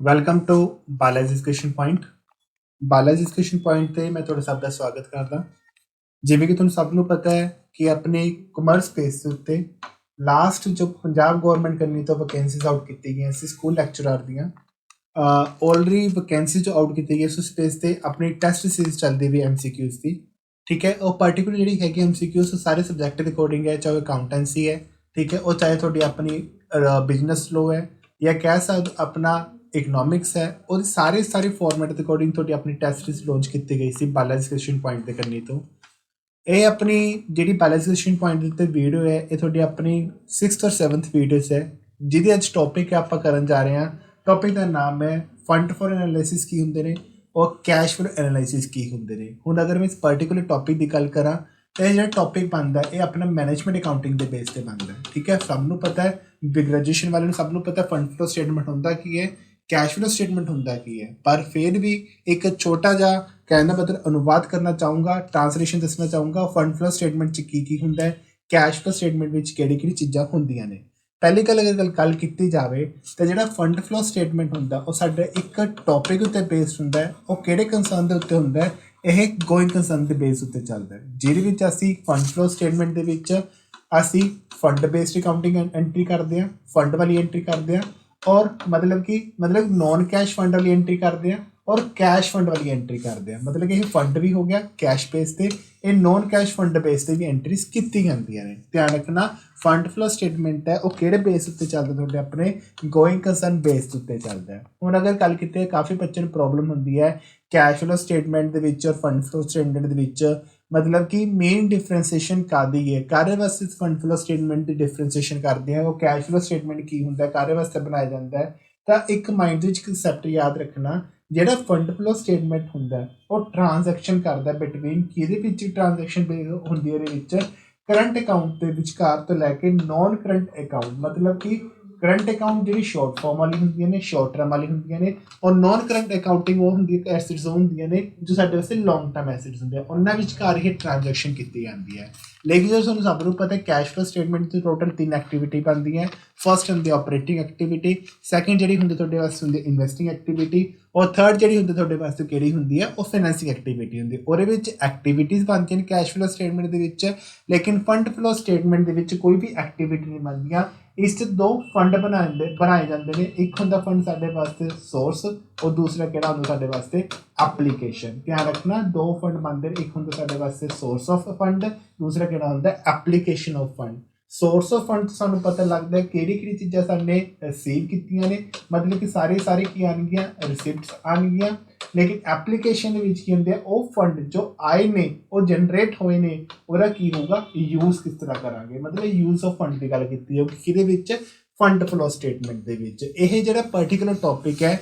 Welcome to Balaji's question point. Balaji's question point ਤੇ ਮੈਂ ਤੁਹਾਡਾ ਸਭ ਦਾ ਸਵਾਗਤ ਕਰਦਾ। ਜਿਵੇਂ ਕਿ ਤੁਹਾਨੂੰ ਸਭ ਨੂੰ ਪਤਾ ਹੈ ਕਿ ਆਪਣੇ ਕਮਰਸ ਬੇਸ ਦੇ ਉੱਤੇ ਲਾਸਟ ਜੋ ਪੰਜਾਬ ਗਵਰਨਮੈਂਟ ਕਰਨੀ ਤੋਂ ਵੈਕੈਂਸੀਜ਼ ਆਊਟ ਕੀਤੀ ਗਈਆਂ ਸੀ ਸਕੂਲ ਲੈਕਚਰਰ ਦੀਆਂ, ਆਲਰੇਡੀ ਵੈਕੈਂਸੀ ਜੋ ਆਊਟ ਕੀਤੀ ਗਈ ਉਸ ਸਪੇਸ ਤੇ ਆਪਣੀ ਟੈਸਟ ਸੀਰੀਜ਼ ਚੱਲਦੀ ਵੀ ਐਮਸੀਕਿਊਜ਼ ਦੀ। ਠੀਕ ਹੈ, ਉਹ ਪਾਰਟੀਕੂਲਰ ਜਿਹੜੀ ਹੈਗੀ ਐਮਸੀਕਿਊਜ਼ ਸਾਰੇ ਸਬਜੈਕਟ ਦੇ ਅਕੋਰਡਿੰਗ ਹੈ, ਚਾਹੇ ਅਕਾਊਂਟੈਂਸੀ ਹੈ, ਠੀਕ ਹੈ, ਉਹ ਚਾਹੇ ਤੁਹਾਡੀ ਆਪਣੀ ਬਿਜ਼ਨਸ ਲੋ ਹੈ ਜਾਂ ਕਹਿ ਸਕਦੇ ਆਪਣਾ ਇਕਨੋਮਿਕਸ ਹੈ, ਉਹਦੇ ਸਾਰੇ ਫਾਰਮੈਟ ਦੇ ਅਕੋਰਡਿੰਗ ਤੁਹਾਡੀ ਆਪਣੀ ਟੈਸਟ ਸੀਰੀਜ਼ ਲਾਂਚ ਕੀਤੀ ਗਈ ਸੀ ਬਾਲਾਜੀ ਕੁਐਸਚਨ ਪੁਆਇੰਟ ਦੇ ਕਰਨੀ ਤੋਂ। ਇਹ ਆਪਣੀ ਜਿਹੜੀ ਬਾਲਾਜੀ ਕੁਐਸਚਨ ਪੁਆਇੰਟ ਦੇ ਉੱਤੇ ਵੀਡੀਓ ਹੈ, ਇਹ ਤੁਹਾਡੀ ਆਪਣੀ 6th ਔਰ 7th ਵੀਡੀਓਜ਼ ਹੈ, ਜਿਹਦੇ ਅੱਜ ਟੌਪਿਕ ਹੈ ਆਪਾਂ ਕਰਨ ਜਾ ਰਹੇ ਹਾਂ। ਟੌਪਿਕ ਦਾ ਨਾਮ ਹੈ ਫੰਡ ਫਲੋਅ ਐਨਾਲਿਸਿਸ ਕੀ ਹੁੰਦੇ ਨੇ ਔਰ ਕੈਸ਼ ਫਲੋਅ ਐਨਾਲਿਸਿਸ ਕੀ ਹੁੰਦੇ ਨੇ। ਹੁਣ ਅਗਰ ਮੈਂ ਇਸ ਪਾਰਟੀਕੂਲਰ ਟੌਪਿਕ ਦੀ ਗੱਲ ਕਰਾਂ ਤਾਂ ਇਹ ਜਿਹੜਾ ਟੌਪਿਕ ਬਣਦਾ ਇਹ ਆਪਣਾ ਮੈਨੇਜਮੈਂਟ ਅਕਾਊਂਟਿੰਗ ਦੇ ਬੇਸ ਤੇ ਬਣਦਾ ਹੈ। ਠੀਕ ਹੈ, ਸਭ ਨੂੰ ਪਤਾ ਹੈ, ਗ੍ਰੈਜੂਏਸ਼ਨ ਵਾਲਿਆਂ ਨੂੰ ਸਭ ਨੂੰ ਪਤਾ ਫੰਡ ਫਲੋਅ ਸਟੇਟਮੈਂਟ ਹੁੰਦਾ ਕੀ ਹੈ, ਕੈਸ਼ ਫਲੋ ਸਟੇਟਮੈਂਟ ਹੁੰਦਾ ਕੀ ਹੈ। ਪਰ ਫਿਰ ਵੀ ਇੱਕ ਛੋਟਾ ਜਿਹਾ ਕਹਿਣ ਦਾ ਮਤਲਬ ਅਨੁਵਾਦ ਕਰਨਾ ਚਾਹੂੰਗਾ, ਟ੍ਰਾਂਸਲੇਸ਼ਨ ਦੱਸਣਾ ਚਾਹੂੰਗਾ ਫੰਡ ਫਲੋ ਸਟੇਟਮੈਂਟ 'ਚ ਕੀ ਹੁੰਦਾ ਹੈ, ਕੈਸ਼ ਫਲੋ ਸਟੇਟਮੈਂਟ ਵਿੱਚ ਕਿਹੜੀ ਚੀਜ਼ਾਂ ਹੁੰਦੀਆਂ ਨੇ। ਪਹਿਲੀ ਗੱਲ ਕੀਤੀ ਜਾਵੇ ਤਾਂ ਜਿਹੜਾ ਫੰਡ ਫਲੋ ਸਟੇਟਮੈਂਟ ਹੁੰਦਾ ਉਹ ਸਾਡਾ ਇੱਕ ਟੌਪਿਕ ਉੱਤੇ ਬੇਸਡ ਹੁੰਦਾ ਹੈ। ਉਹ ਕਿਹੜੇ ਕੰਸਰਨ ਦੇ ਉੱਤੇ ਹੁੰਦਾ ਹੈ? ਇਹ ਗੋਇੰਗ ਕੰਸਰਨ ਦੇ ਬੇਸ ਉੱਤੇ ਚੱਲਦਾ ਹੈ, ਜਿਹਦੇ ਵਿੱਚ ਅਸੀਂ ਫੰਡ ਫਲੋ ਸਟੇਟਮੈਂਟ ਦੇ ਵਿੱਚ ਅਸੀਂ ਫੰਡ ਬੇਸਡ ਅਕਾਊਂਟਿੰਗ ਐਂਟਰੀ ਕਰਦੇ ਹਾਂ, ਫੰਡ ਵਾਲੀ ਐਂਟਰੀ ਕਰਦੇ ਹਾਂ, ਔਰ ਮਤਲਬ ਨॉन कैश फंड वाली एंट्री करते हैं और कैश फंड वाली एंट्री करते हैं। मतलब कि ये फंड भी हो गया कैश बेस पे, ये नॉन कैश फंड बेस पे भी एंट्रीज की जाती हैं। ध्यान रखना फंड फ्लो स्टेटमेंट है वो किहड़े बेस उत्ते चलदा, तुहाडे अपने गोइंग कंसर्न बेस उत्ते चलदा है। हुण अगर गल कीती काफ़ी बच्चों नूं प्रॉब्लम हुंदी है कैश फ्लो स्टेटमेंट दे विच और फंड फ्लो स्टेटमेंट दे विच, मतलब कि मेन डिफरेंसीएशन कादी है, काहदे वास्ते फंड फ्लो स्टेटमेंट की डिफरेंसीएशन करते हैं, वो कैश फ्लो स्टेटमेंट की हुंदा है, काहदे वास्ते बनाया जाता है। तो एक माइंड विच कंसैप्ट याद रखना, ਜਿਹੜਾ फंड फ्लो स्टेटमेंट ਹੁੰਦਾ ਉਹ ट्रांजैक्शन करता बिटवीन ਕਿਹਦੇ ਵਿੱਚ ट्रांजैक्शन ਹੁੰਦੀ ਹੈ, ਇਹਦੇ ਵਿੱਚ करंट अकाउंट ਦੇ ਵਿਚਕਾਰ ਤੋਂ ਲੈ ਕੇ नॉन करंट अकाउंट, मतलब कि करंट अकाउंट ਜਿਹੜੀ शॉर्ट फॉर्म वाली ਹੁੰਦੀਆਂ ਨੇ, शॉर्ट टर्म वाली ਹੁੰਦੀਆਂ ਨੇ, और नॉन करंट अकाउंटिंग ਉਹ ਹੁੰਦੀ ਹੈ ਐਸਿਡਸ ਹੁੰਦੀਆਂ ਨੇ ਜੋ ਸਾਡੇ ਵਾਸਤੇ ਲੌਂਗ ਟਰਮ ਐਸਿਡਸ ਹੁੰਦੇ ਆ, ਉਹਨਾਂ ਵਿਚਕਾਰ ਇਹ ट्रांजैक्शन ਕੀਤੀ ਜਾਂਦੀ ਹੈ। लेकिन जो ਤੁਹਾਨੂੰ ਸਭ ਨੂੰ ਪਤਾ ਹੈ कैश फ्लो स्टेटमेंट ਦੀ टोटल 3 एक्टिविटी बनती है। फर्स्ट ਹੁੰਦੀ ऑपरेटिंग एक्टिविटी, सैकेंड ਜਿਹੜੀ ਹੁੰਦੀ ਤੁਹਾਡੇ ਵਾਸਤੇ ਹੁੰਦੀ इन्वेस्टिंग एक्टिविटी, और थर्ड ਜਿਹੜੀ ਹੁੰਦੀ ਤੁਹਾਡੇ ਵਾਸਤੇ ਕਿਹੜੀ ਹੁੰਦੀ ਹੈ ਉਹ फाइनेंसिंग एक्टिविटी ਹੁੰਦੀ। ਉਹਦੇ ਵਿੱਚ ਐਕਟੀਵਿਟੀਜ਼ ਬਣਦੀਆਂ ਨੇ कैश फ्लो स्टेटमेंट ਦੇ ਵਿੱਚ, लेकिन फंड फ्लो स्टेटमेंट ਦੇ ਵਿੱਚ ਕੋਈ ਵੀ एक्टिविटी नहीं बनਦੀਆਂ। ਇਸ 'ਚ ਦੋ ਫੰਡ ਬਣਾਏ ਜਾਂਦੇ ਨੇ, ਇੱਕ ਹੁੰਦਾ ਫੰਡ ਸਾਡੇ ਵਾਸਤੇ ਸੋਰਸ और दूसरा ਕਿਹੜਾ ਹੁੰਦਾ ਸਾਡੇ ਵਾਸਤੇ ਐਪਲੀਕੇਸ਼ਨ। ਧਿਆਨ ਰੱਖਣਾ ਦੋ ਫੰਡ ਬਣਦੇ ਨੇ, ਇੱਕ ਹੁੰਦਾ ਸਾਡੇ ਵਾਸਤੇ ਸੋਰਸ ਆਫ ਫੰਡ, ਦੂਸਰਾ ਕਿਹੜਾ ਹੁੰਦਾ application of fund. Source of fund ਸਾਨੂੰ ਪਤਾ ਲੱਗਦਾ ਕਿਹੜੀ ਚੀਜ਼ਾਂ ਸਾਨੇ ਰਿਸੀਵ ਕੀਤੀਆਂ ਨੇ, ਮਤਲਬ ਕਿ ਸਾਰੇ ਕੀ ਆਣਗੀਆਂ ਰਿਸਿਪਟਸ ਆਣਗੀਆਂ। ਲੇਕਿਨ ਐਪਲੀਕੇਸ਼ਨ ਦੇ ਵਿੱਚ ਕੀ ਹੁੰਦੇ ਆ ਉਹ ਫੰਡ ਜੋ ਆਏ ਨੇ ਉਹ ਜਨਰੇਟ ਹੋਏ ਨੇ ਉਹਦਾ ਕੀ ਹੋਊਗਾ ਯੂਜ਼ ਕਿਸ ਤਰ੍ਹਾਂ ਕਰਾਂਗੇ, ਮਤਲਬ ਯੂਜ਼ ਆਫ ਫੰਡ ਦੀ ਗੱਲ ਕੀਤੀ ਹੈ ਕਿਹਦੇ ਵਿੱਚ ਫੰਡ ਫਲੋ ਸਟੇਟਮੈਂਟ ਦੇ ਵਿੱਚ। ਇਹ ਜਿਹੜਾ ਪਾਰਟੀਕੂਲਰ ਟੌਪਿਕ ਹੈ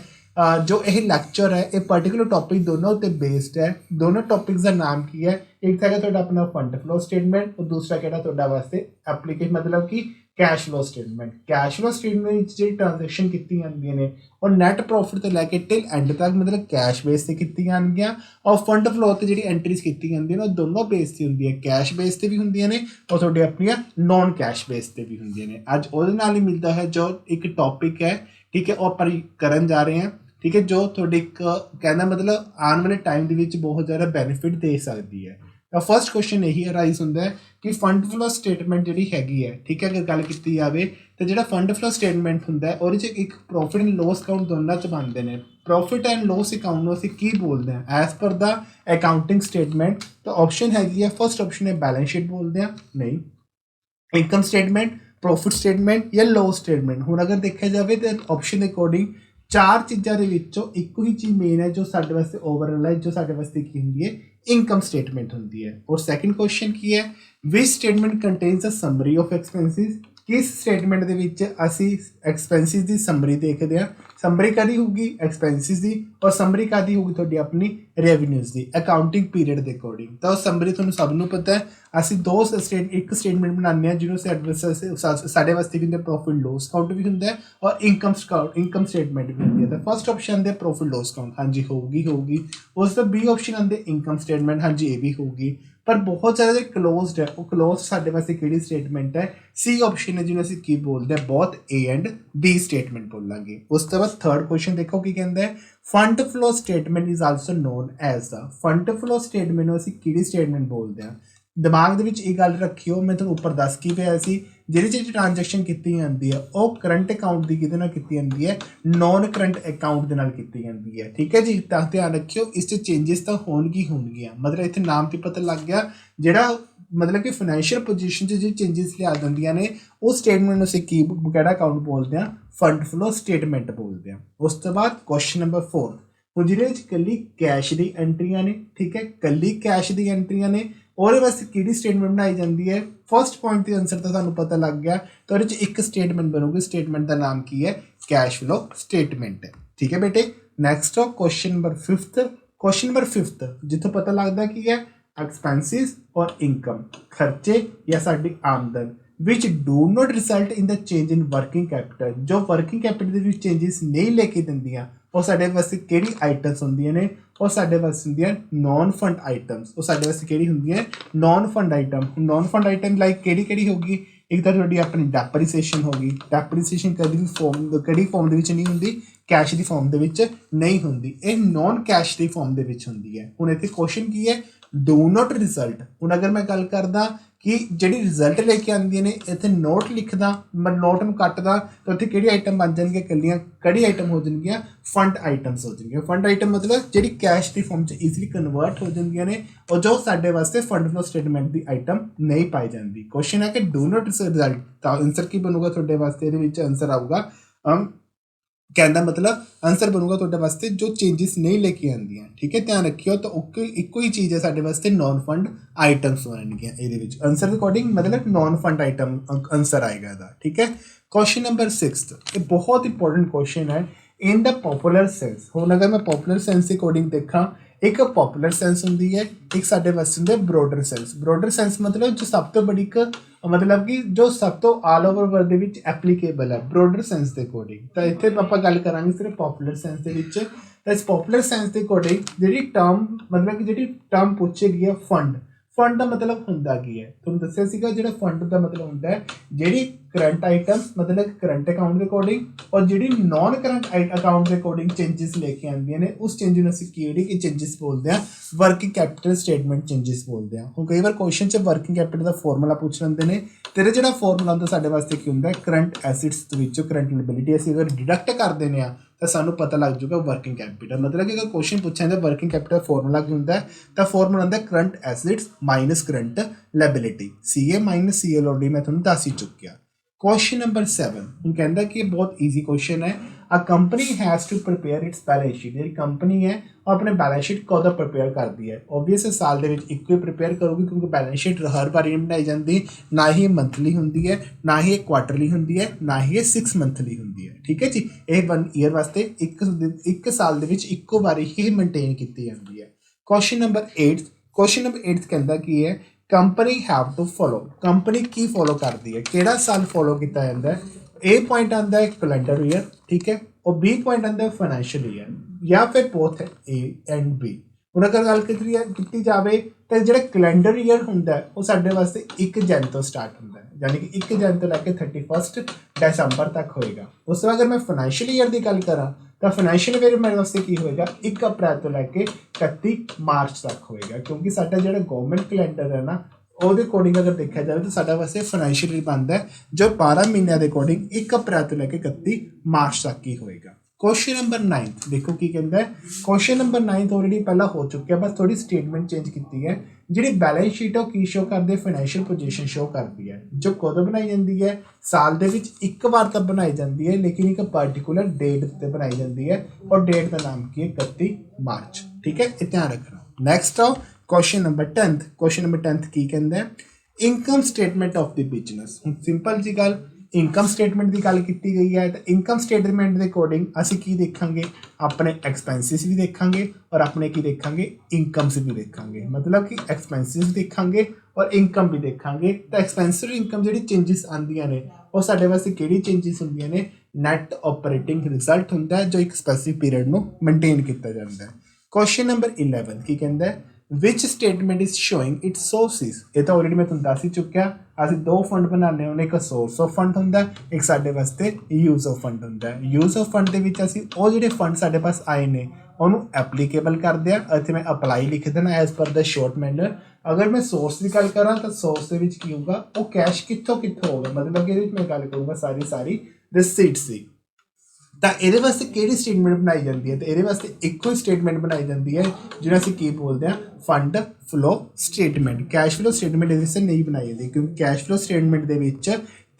जो यह लैक्चर है ये पर्टिकुलर टॉपिक दोनों उत्ते बेस्ड है। दोनों टॉपिक्स का नाम की है, एक है तुहाडा अपना फंड फ्लो स्टेटमेंट और दूसरा किहड़ा तुहाडा वास्ते एप्लीकेशन, मतलब कि cash flow statement. Cash flow statement जी ट्रांजैक्शन की जांदियां ने और नैट प्रॉफिट तो लैके टिल एंड तक मतलब कैश बेस से की जाएगियां, और फंड फ्लो ते जी एंट्रीज की जांदियां ने दोनों बेस से होंदी है, कैश बेस से भी होंदियां ने और तुहाडे अपनियां नॉन कैश बेस से भी होंदियां ने। अज उहदे नाल ही मिलता है जो एक टॉपिक है, ठीक है, वो आपां करन जा रहे हैं, ठीक है, जो थोड़े कहना मतलब आने वाले टाइम के बहुत ज़्यादा बेनीफिट दे सकती है। तो फर्स्ट क्वेश्चन यही अराइज होंदा है कि फंड फ्लो स्टेटमेंट जी हैगी है, ठीक है, अगर गल की जाए तो जो फंड फ्लो स्टेटमेंट होंदा है और एक प्रॉफिट एंड लॉस अकाउंट दोनों च बनते हैं। प्रॉफिट एंड लॉस अकाउंट असीं की बोलते हैं एज पर द अकाउंटिंग स्टेटमेंट। तो ऑप्शन हैगी है, फर्स्ट ऑप्शन है बैलेंस शीट बोलते हैं, नहीं इनकम स्टेटमेंट, प्रॉफिट स्टेटमेंट या लॉस स्टेटमेंट। हुण अगर देखा जाए तो ऑप्शन अकॉर्डिंग चार चीज़ों के विचों एक ही चीज़ मेन है जो साडे वास्ते ओवरऑल है, जो साडे वास्ते की होंदी है इनकम स्टेटमेंट होंदी है। और सैकेंड क्वेश्चन की है which statement contains a summary of expenses, किस स्टेटमेंट के विच असी एक्सपेंसिस की समरी देखते हैं। समरी कदी होगी एक्सपेंसिस की और समरी कदी होगी थोड़ी अपनी रेवन्यूज़ की अकाउंटिंग पीरियड के अकॉर्डिंग। तो समरी तुहानूं सब नूं पता है ਅਸੀਂ ਦੋ ਇੱਕ स्टेटमेंट बनाने ਜਿਹਨੂੰ ਸਾਡੇ ਵਾਸਤੇ ਵੀ प्रॉफिट लॉस अकाउंट भी होंगे और इनकम स्टेटमेंट भी होंगी है। तो फर्स्ट ऑप्शन आते प्रॉफिट लॉस अकाउंट, हाँ जी होगी। उस तो बी ऑप्शन आते इनकम स्टेटमेंट, हाँ जी ये भी होगी। पर बहुत ज़्यादा क्लोज्ड है, वो क्लोज साढ़े वास्ते किहड़ी स्टेटमेंट है, सी ऑप्शन है जिन्हें असीं की बोलते हैं both A and B statement बोलांगे। उस तो बाद थर्ड क्वेश्चन देखो की कहता है fund flow statement is also known as the fund flow statement ਨੂੰ ਅਸੀਂ ਕਿਹੜੀ ਸਟੇਟਮੈਂਟ ਬੋਲਦੇ ਹਾਂ ਦਿਮਾਗ ਦੇ ਵਿੱਚ ਇਹ ਗੱਲ ਰੱਖਿਓ ਮੈਂ ਤੁਹਾਨੂੰ ਉੱਪਰ ਦੱਸ ਕੀ ਪਿਆ ਸੀ ਜਿਹੜੀ ਜਿਹੜੀ ਟ੍ਰਾਂਜੈਕਸ਼ਨ ਕੀਤੀ ਜਾਂਦੀ ਹੈ ਉਹ ਕਰੰਟ ਅਕਾਊਂਟ ਦੀ ਕਿਹਦੇ ਨਾਲ ਕੀਤੀ ਜਾਂਦੀ ਹੈ ਨੌਨ ਕਰੰਟ ਅਕਾਊਂਟ ਦੇ ਨਾਲ ਕੀਤੀ ਜਾਂਦੀ ਹੈ ਠੀਕ ਹੈ ਜੀ ਤਾਂ ਧਿਆਨ ਰੱਖਿਓ ਇਸ 'ਚ ਚੇਂਜਸ ਤਾਂ ਹੋਣਗੀਆਂ ਮਤਲਬ ਇੱਥੇ ਨਾਮ ਤੇ ਪਤਾ ਲੱਗ ਗਿਆ ਜਿਹੜਾ मतलब कि फाइनैशियल पोजीशन जो चेंजिस लिया दिंदियां ने उस स्टेटमेंट ਨੂੰ ਅਸੀਂ ਕੀ ਕਿਹੜਾ ਅਕਾਊਂਟ ਬੋਲਦੇ ਆ ਫੰਡ ਫਲੋ ਸਟੇਟਮੈਂਟ ਬੋਲਦੇ ਆ ਉਸ ਤੋਂ ਬਾਅਦ ਕੁਐਸਚਨ ਨੰਬਰ 4 ਹੁਣ ਜਿਹਦੇ ਵਿੱਚ ਕੱਲੀ ਕੈਸ਼ ਦੀ ਐਂਟਰੀਆਂ ਨੇ ਠੀਕ ਹੈ ਕੱਲੀ ਕੈਸ਼ ਦੀ ਐਂਟਰੀਆਂ ਨੇ ਉਹਦੇ ਵਾਸਤੇ ਕਿਹੜੀ ਸਟੇਟਮੈਂਟ ਬਣਾਈ ਜਾਂਦੀ ਹੈ ਫਸਟ ਪੁਆਇੰਟ ਦੇ ਆਨਸਰ ਤਾਂ ਤੁਹਾਨੂੰ ਪਤਾ ਲੱਗ ਗਿਆ ਤਾਂ ਉਹਦੇ ਵਿੱਚ ਇੱਕ ਸਟੇਟਮੈਂਟ ਬਣੂਗੀ ਸਟੇਟਮੈਂਟ ਦਾ ਨਾਮ ਕੀ ਹੈ ਕੈਸ਼ ਫਲੋ ਸਟੇਟਮੈਂਟ ਠੀਕ ਹੈ ਬੇਟੇ next question number 5th question number 5th ਜਿੱਥੋਂ ਪਤਾ ਲੱਗਦਾ ਕੀ ਹੈ एक्सपेंसिस और इनकम खर्चे या साडी आमदन which do not result in the change in working capital जो working capital ਦੇ ਵਿੱਚ changes ਨਹੀਂ ਲੈ ਕੇ ਦਿੰਦੀਆਂ ਉਹ ਸਾਡੇ ਵਾਸਤੇ ਕਿਹੜੀ ਆਈਟਮਸ ਹੁੰਦੀਆਂ ਨੇ ਉਹ ਸਾਡੇ ਵਾਸਤੇ ਹੁੰਦੀਆਂ ਨੌਨ ਫੰਡ ਆਈਟਮਸ ਉਹ ਸਾਡੇ ਵਾਸਤੇ ਕਿਹੜੀ ਹੁੰਦੀਆਂ ਨੌਨ ਫੰਡ ਆਈਟਮ ਲਾਈਕ ਕਿਹੜੀ ਹੋਗੀ ਇੱਕ ਤਾਂ ਤੁਹਾਡੀ ਆਪਣੀ ਡੈਪਰੀਸੀਏਸ਼ਨ ਹੋਗੀ ਡੈਪਰੀਸੀਏਸ਼ਨ ਕਦੀ ਵੀ ਕਿਹੜੀ ਫਾਰਮ ਦੇ ਵਿੱਚ ਨਹੀਂ ਹੁੰਦੀ ਕੈਸ਼ ਦੀ ਫਾਰਮ ਦੇ ਵਿੱਚ ਨਹੀਂ ਹੁੰਦੀ ਇਹ ਨੌਨ ਕੈਸ਼ ਦੀ ਫਾਰਮ ਦੇ ਵਿੱਚ ਹੁੰਦੀ ਹੈ ਹੁਣ ਇੱਥੇ ਕੁਐਸਚਨ ਕੀ ਹੈ डू नॉट रिजल्ट हूँ अगर मैं गल करदा कि जिहड़ी रिजल्ट लेके आंदियां ने इत्थे नोट लिखदा मैं नोट नूं कटदा तो उत्थे किहड़ी आइटम बन जाणगीआं कल्लियां किहड़ी आइटम हो जाणगीआं फंड आइटम्स हो जाणगीआं फंड आइटम मतलब जिहड़ी कैश दी फॉर्म च ईजिली कन्वर्ट हो जांदियां ने और जो साडे वास्ते फंड फ्लो स्टेटमेंट दी आइटम नहीं पाई जांदी क्वेश्चन है कि डू नॉट रिजल्ट तो आंसर की बनूगा तुहाडे वास्ते इहदे विच आंसर आऊगा कहना मतलब आंसर बनूगा तुहाडे वास्ते जो चेंजिस नहीं लेके आंदियां ठीक है ध्यान रखियो तो इक्को ही चीज़ है साडे वास्ते नॉन फंड आइटम्स बननगियां इहदे विच आंसर दे अकॉर्डिंग मतलब नॉन फंड आइटम आंसर आएगा इहदा ठीक है क्वेश्चन नंबर 6 ये बहुत इंपॉर्टेंट क्वेश्चन है इन द पॉपुलर सेंस हुण अगर मैं पॉपुलर सेंस के अकॉर्डिंग देखा एक पॉपुलर सेंस होंगी है एक साडे वास्ते होंदा ब्रॉडर सेंस मतलब जो सब तो बड़ी मतलब कि जो सब तो ऑल ओवर वर्ल्ड दे विच एप्लीकेबल है ब्रॉडर सेंस के अकॉर्डिंग तो इत्थे आपां गल करांगे सिर्फ पॉपुलर सेंस दे विच तो इस पॉपुलर सेंस के अकॉर्डिंग जिहड़ी टर्म मतलब कि जिहड़ी टर्म पूछी गई है फंड का मतलब हुंदा की है तुहानूं दस्सिया सीगा जिहड़ा फंड का मतलब हुंदा है जिहड़ी करंट आइटम मतलब करंट अकाउंट के अकॉर्डिंग और जिहड़ी नॉन करंट अकाउंट के अकॉर्डिंग चेंजिस लेके आंदियां ने उस चेंज नूं असीं किहड़ी चेंजिस बोलदे आ वर्किंग कैपिटल स्टेटमेंट चेंजिस बोलदे आ हुण कई बार क्वेश्चन च वर्किंग कैपिटल दा फॉर्मूला पुछ लैंदे ने तेरे जिहड़ा फॉर्मूला हुंदा साडे वास्ते की हुंदा करंट एसिड्स दे विचों करंट लायबिलिटी असीं अगर डिडक्ट कर देने आ तो सानू पता लग जूगा वर्किंग कैपिटल मतलब कि अगर क्वेश्चन पूछा जाए वर्किंग कैपिटल फॉर्मूला की होंगे तो फॉर्मूला होंगे current assets minus current liability CA minus CL already मैं तुहानूं दस ही चुकिया क्वेश्चन नंबर 7 हम कहता कि बहुत ईजी क्वेश्चन है a company has to prepare its balance sheet जी कंपनी है वो अपने बैलेंस शीट कदों प्रिपेयर करती है ओबवियस साल के एक ही प्रिपेयर करूगी क्योंकि बैलेंस शीट हर बार नहीं बनाई जाती ना ही मंथली होंगी है ना ही क्वार्टरली होंगी है ना ही 6 मंथली होंगी है ठीक है जी ये 1 ईयर वास्ते एक साल के इक्को बार ही मेनटेन की जाती है क्वेश्चन नंबर 8 कहता कि है company have to follow company की फॉलो करती है किहड़ा साल फॉलो किया जाता है ए पॉइंट आता है कैलेंडर ईयर ठीक है और बी पॉइंट आता है फाइनैशियल ईयर या फिर बोथ है ए एंड बी हुण अगर गल की जाए तो जो कैलेंडर ईयर होंगे वो साडे वास्ते 1 जन तो स्टार्ट होंगे यानी कि 1 जन तो लैके 31 दिसंबर तक होएगा उस तरह अगर मैं फाइनैशियल ईयर की गल करा तो फाइनैशियल ईयर मेरे वास्ते की होएगा 1 अप्रैल तो लैके 31 मार्च तक होएगा क्योंकि साडा जो गवर्नमेंट कैलेंडर है ना ਉਹਦੇ ਅਕੋਰਡਿੰਗ अगर देखा जाए तो साडा वास्ते फाइनैशियल ईयर बनता है जो 12 महीनों के अकॉर्डिंग 1 अप्रैल तो लैके 31 मार्च तक ही होएगा क्वेश्चन नंबर 9 देखो की कहता है क्वेश्चन नंबर 9 ऑलरेडी पहला हो चुका है बस थोड़ी स्टेटमेंट चेंज की है जी बैलेंस शीट की शो करती फाइनैशियल पोजीशन शो करती है जो कदों बनाई जाती है साल के एक बार तो बनाई जाती है लेकिन एक पर्टिकुलर डेट पर बनाई जाती है और डेट का नाम की है 31 मार्च ठीक है ये ध्यान रखना नैक्सट आओ क्वेश्चन नंबर 10th की कहता है income statement of the business simple जी गल इनकम स्टेटमेंट की गल की गई है तो इनकम स्टेटमेंट के अकॉर्डिंग असी की देखांगे अपने एक्सपेंसिस भी देखांगे और अपने की देखांगे इनकम्स भी देखांगे मतलब कि एक्सपेंसिस देखांगे और इनकम भी देखांगे तो एक्सपेंसिस और इनकम जी चेंजिस आंदियां ने वो साडे वास्ते किहड़ी चेंजिस होंदियां ने नैट ऑपरेटिंग रिजल्ट होंदा है जो एक स्पेसिफिक पीरियड में मेनटेन किया जाता है क्वेश्चन नंबर 11 की कहता है ਵਿਚ statement is showing its sources. ਇਹ ਤਾਂ ਆਲਰੇਡੀ ਮੈਂ ਤੁਹਾਨੂੰ ਦੱਸ ਹੀ ਚੁੱਕਿਆ। ਅਸੀਂ ਦੋ ਫੰਡ ਬਣਾਉਂਦੇ ਹਾਂ, ਇੱਕ ਸੋਰਸ ਆਫ ਫੰਡ ਹੁੰਦਾ, ਇੱਕ ਸਾਡੇ ਵਾਸਤੇ ਯੂਜ਼ ਆਫ ਫੰਡ ਹੁੰਦਾ। ਯੂਜ਼ ਆਫ ਫੰਡ ਦੇ ਵਿੱਚ ਅਸੀਂ ਉਹ ਜਿਹੜੇ ਫੰਡ ਸਾਡੇ ਪਾਸ ਆਏ ਨੇ ਉਹਨੂੰ ਐਪਲੀਕੇਬਲ ਕਰਦੇ ਆ। ਇੱਥੇ ਮੈਂ ਅਪਲਾਈ ਲਿਖ ਦੇਣਾ ਐਜ਼ ਪਰ ਦਾ ਸ਼ੋਰਟ ਮੈਨਰ। ਅਗਰ ਮੈਂ ਸੋਰਸ ਦੀ ਗੱਲ ਕਰਾਂ ਤਾਂ ਸੋਰਸ ਦੇ ਵਿੱਚ ਕੀ ਹੋਊਗਾ, ਉਹ ਕੈਸ਼ ਕਿੱਥੋਂ ਕਿੱਥੋਂ ਹੋਊਗਾ, ਮਤਲਬ ਕਿ ਇਹਦੇ ਵਿੱਚ ਮੈਂ ਗੱਲ ਕਰੂੰਗਾ ਸਾਰੀ ਰਿਸੀਟਸ ਦੀ। ਤਾਂ ਇਹਦੇ ਵਾਸਤੇ ਕਿਹੜੀ ਸਟੇਟਮੈਂਟ ਬਣਾਈ ਜਾਂਦੀ ਹੈ, ਤੇ ਇਹਦੇ ਵਾਸਤੇ ਇੱਕੋ ਹੀ ਸਟੇਟਮੈਂਟ ਬਣਾਈ ਜਾਂਦੀ ਹੈ ਜਿਹਨੂੰ ਅਸੀਂ ਕੀ ਬੋਲਦੇ ਹਾਂ, fund flow statement. Cash flow statement ਇਹਦੇ ਵਾਸਤੇ ਨਹੀਂ ਬਣਾਈ ਜਾਂਦੀ, ਕਿਉਂਕਿ ਕੈਸ਼ ਫਲੋ ਸਟੇਟਮੈਂਟ ਦੇ ਵਿੱਚ